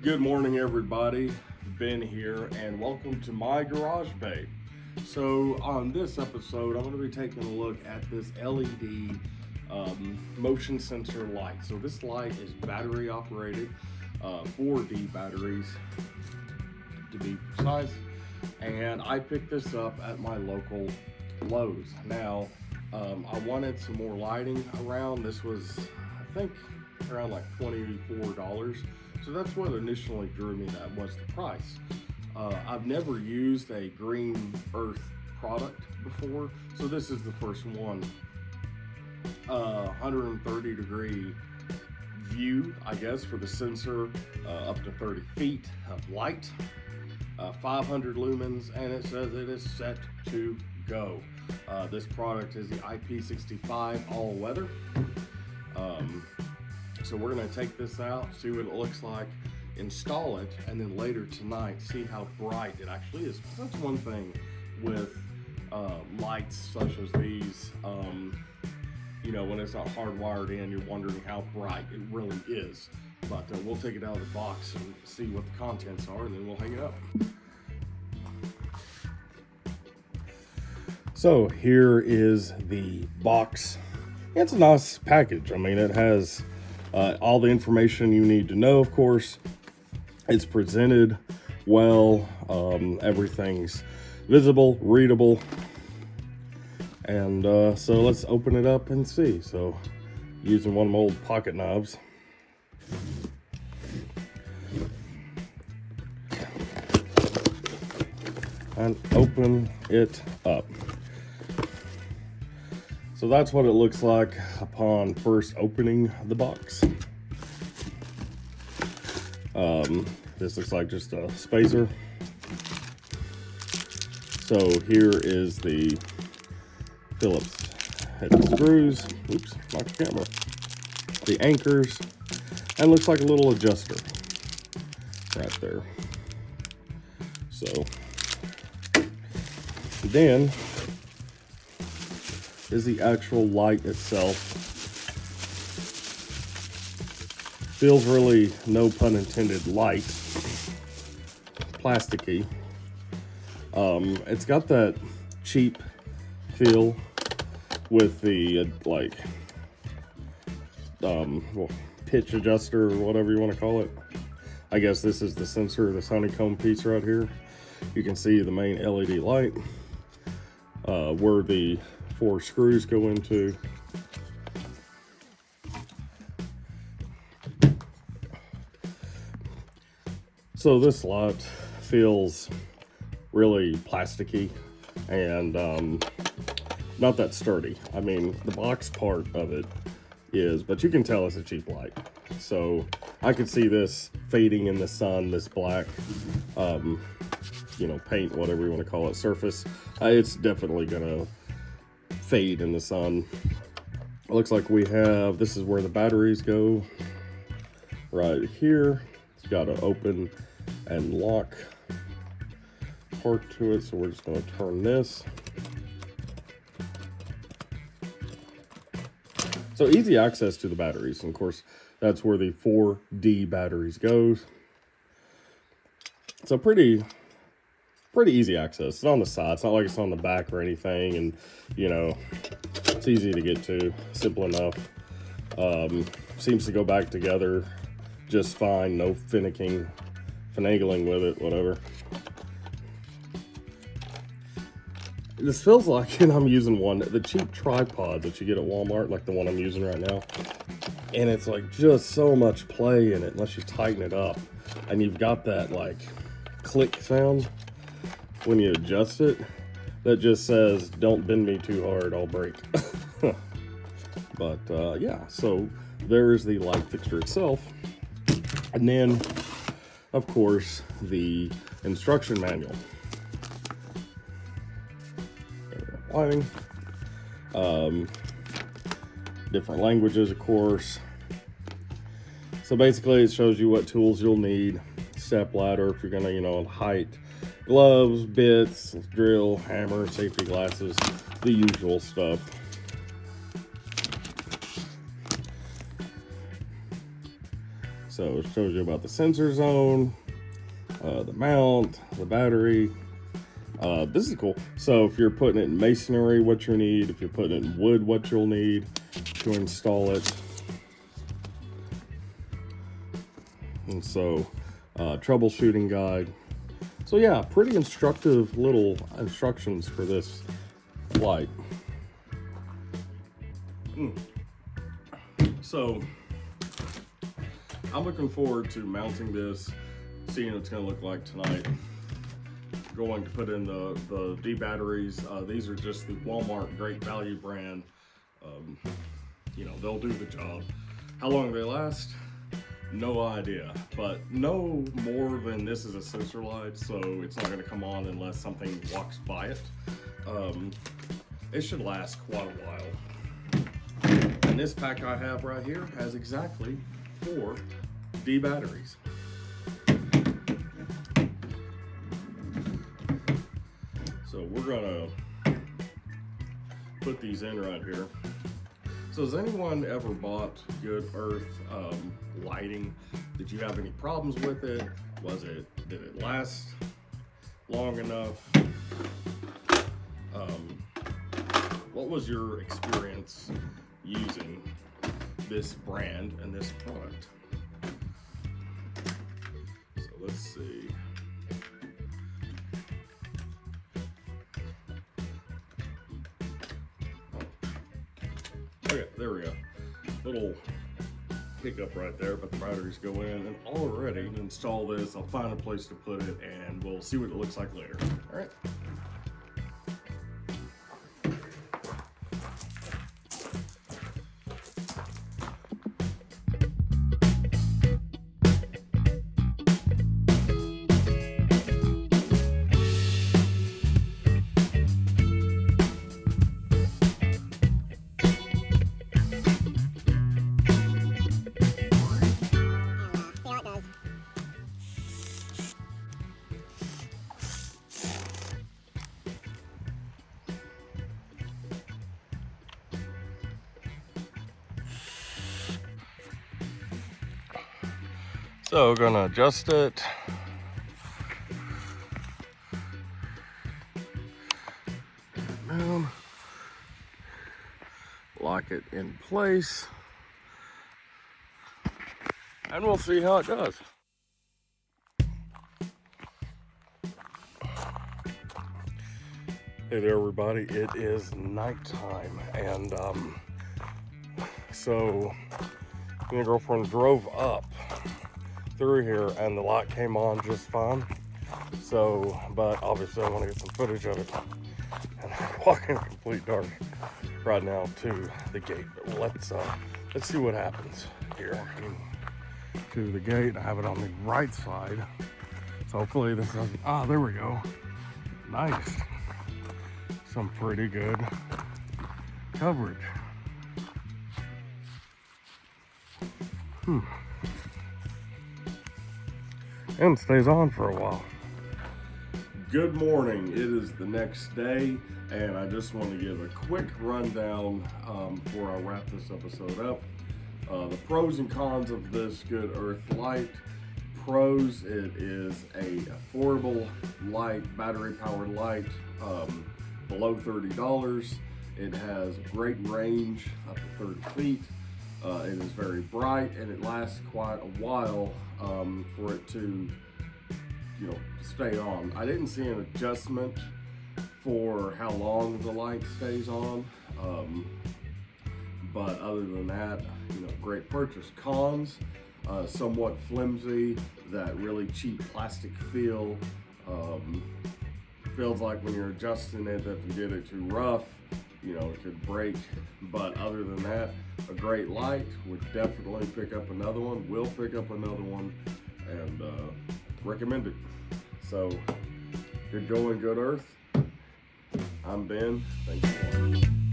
Good morning, everybody. Ben here, and welcome to my garage bay. So, on this episode, I'm going to be taking a look at this LED motion sensor light. So, this light is battery operated, 4D batteries to be precise, and I picked this up at my local Lowe's. Now, I wanted some more lighting around. This was, I think, around like $24. So that's what initially drew me, that was the price. I've never used a green earth product before, so this is the first one. 130 degree view, I guess, for the sensor, up to 30 feet of light, 500 lumens, and it says it is set to go. This product is the IP65 all weather. So we're going to take this out, see what it looks like, install it, and then later tonight see how bright it actually is. That's one thing with lights such as these. When it's not hardwired in, you're wondering how bright it really is. But we'll take it out of the box and see what the contents are, and then we'll hang it up. So here is the box. It's a nice package. I mean, it has all the information you need to know, of course. It's presented well. Everything's visible, readable. And so let's open it up and see. So using one of my old pocket knives. And open it up. So that's what it looks like upon first opening the box. This looks like just a spacer. So here is the Phillips head screws. Oops, knocked the camera. The anchors, and looks like a little adjuster right there. So then is the actual light itself. Feels really, no pun intended, light. Plasticky. It's got that cheap feel with the pitch adjuster or whatever you want to call it. I guess this is the sensor, this honeycomb piece right here. You can see the main LED light, where the 4 screws go into. So this light feels really plasticky and not that sturdy. I mean, the box part of it is, but you can tell it's a cheap light. So I could see this fading in the sun, this black paint, whatever you want to call it, surface. It's definitely gonna fade in the sun. It looks like we have, this is where the batteries go, right here. It's got an open and lock part to it, so we're just going to turn this. So easy access to the batteries, and of course that's where the 4D batteries goes. So pretty easy access. It's on the side. It's not like it's on the back or anything, and it's easy to get to, simple enough. Seems to go back together just fine, no finagling with it, whatever. This feels like, and I'm using one, the cheap tripod that you get at Walmart, like the one I'm using right now. And it's like just so much play in it unless you tighten it up. And you've got that like click sound when you adjust it that just says, don't bend me too hard, I'll break. But yeah, so there's the light fixture itself. And then, of course, the instruction manual. Lighting. Different languages, of course. So basically it shows you what tools you'll need. Step ladder if you're gonna, height, gloves, bits, drill, hammer, safety glasses, the usual stuff. So it shows you about the sensor zone, the mount, the battery. This is cool. So if you're putting it in masonry, what you need. If you're putting it in wood, what you'll need to install it. And so troubleshooting guide. So yeah, pretty instructive little instructions for this light. So I'm looking forward to mounting this, seeing what it's going to look like tonight. Going to put in the D batteries. These are just the Walmart Great Value brand. You know, they'll do the job. How long they last? No idea, but no more than this is a sensor light, so it's not going to come on unless something walks by it. It should last quite a while. And this pack I have right here has exactly 4 D batteries. So we're gonna put these in right here. So has anyone ever bought Good Earth lighting? Did you have any problems with it? Did it last long enough? What was your experience using this brand and this product? So let's see. Okay, there we go. Little hiccup right there, but the batteries go in, and already install this. I'll find a place to put it, and we'll see what it looks like later. All right. So we're gonna adjust it. Down. Lock it in place. And we'll see how it does. Hey there everybody, it is nighttime, and so me and my girlfriend drove up through here and the light came on just fine. So, but obviously I want to get some footage of it. And I'm walking in complete dark right now to the gate. But let's see what happens here. To the gate, I have it on the right side. So hopefully this doesn't, there we go. Nice. Some pretty good coverage. And stays on for a while. Good morning. It is the next day, and I just want to give a quick rundown before I wrap this episode up. The pros and cons of this Good Earth light. Pros: it is a affordable light, battery powered light, below $30. It has great range up to 30 feet. It is very bright, and it lasts quite a while for it to, stay on. I didn't see an adjustment for how long the light stays on, but other than that, great purchase. Cons: somewhat flimsy, that really cheap plastic feel. Feels like when you're adjusting it, that if you did it too rough, it could break. But other than that, a great light. Would definitely pick up another one. Will pick up another one, and recommend it. So, you're going Good Earth. I'm Ben. Thanks for watching.